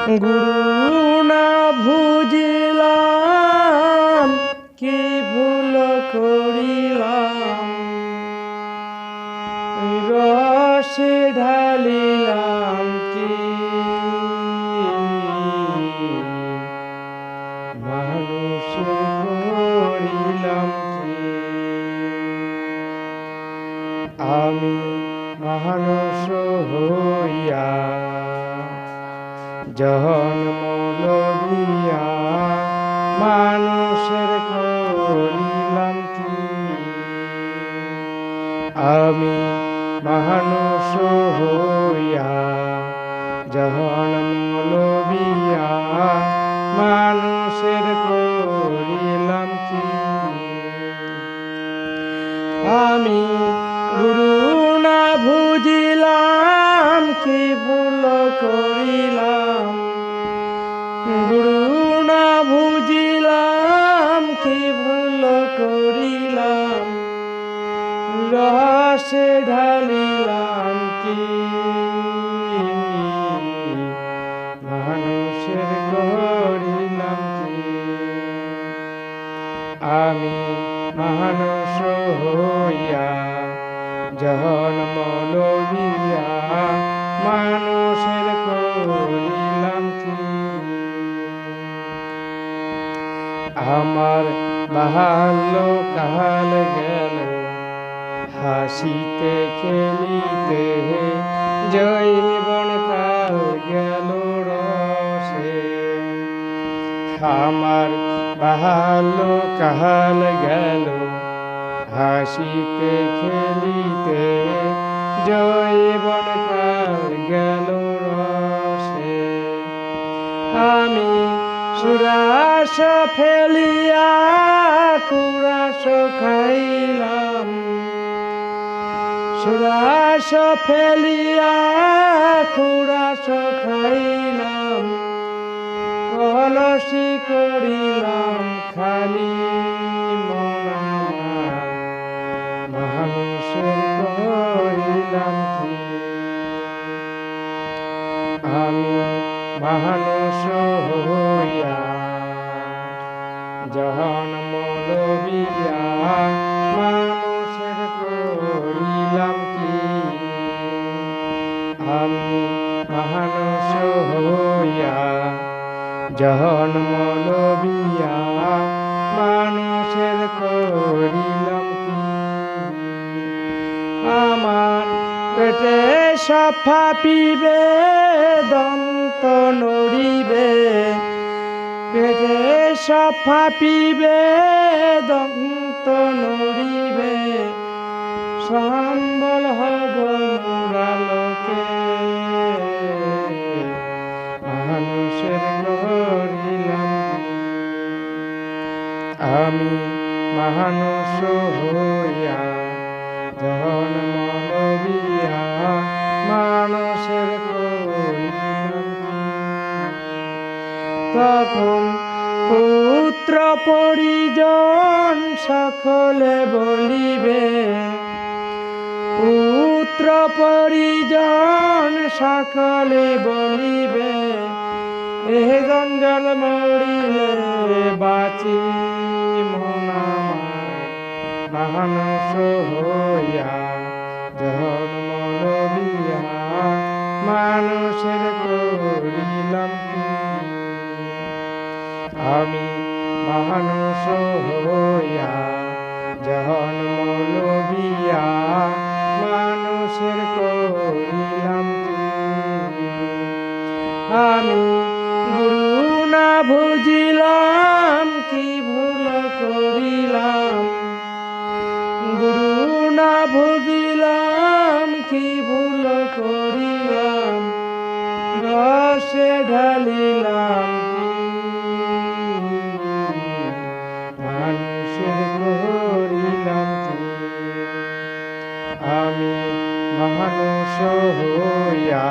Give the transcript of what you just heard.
গুরু না বুঝিলাম কি ভুল করিলাম, রসে ঢালিলাম কি মানুষ করিলাম কি। আমি মানুষ হইয়া জন্ম লইয়া মানুষের করিলাম কি। আমি মানুষ হইয়া জন্ম লইয়া মানুষের করিলাম কি। আমি গুরু না বুঝিলাম কি ভুল করিলাম, গুরু না বুঝিলাম কি ভুল করিলাম, রসে ঢালিলাম কি মানুষের করিলাম কি। আমি মানুষ হইয়া জন্ম লইয়া মানুষের করিলাম কি। আমার বাল্য কাল গেল হাসিতে খেলিতে, যৌবন কাল গেল রসে। আমার বাল্য কাল গেল হাসিতে খেলিতে, যৌবন কাল গেল রসে। আমি সুরাস ফেলিয়া কুরাস খাইলাম, সুরাস ফেলিয়া কুরাস খাইলাম, কলসি করিলাম খালি মন আমার মানুষের করিলাম কি। আমি মানুষ হইয়া জন্ম লইয়া মানুষের করিলাম কি। আমি মানুষ হইয়া জন্ম লইয়া মানুষের করিলাম কি। আমার পেটে সফা পিবে দন্ত নড়িবে, পেটে সফা পিবে দন্ত নড়িবে, সম্বল হব মোরালোকে মানুষের করিলাম কি। আমি মানুষ হইয়া জন্ম লইয়া মানুষের করিলাম কি। তখন পুত্র পরিজন সকলে বলিবে, পুত্র পরিজন সকলে বলিবে, এ জঞ্জাল মরিলে বাঁচি মন আমার মানুষ হইয়া জন্ম লইয়া মানুষের করিলাম কি। আমি মানুষ হইয়া জন্ম লইয়া মানুষের করিলাম কি। আমি গুরু না বুঝিলাম কি ভুল করিলাম, গুরু না বুঝিলাম কি ভুল করিলাম, রসে ঢালিলাম কি মানুষের করিলাম কি। আমি মানুষ হইয়া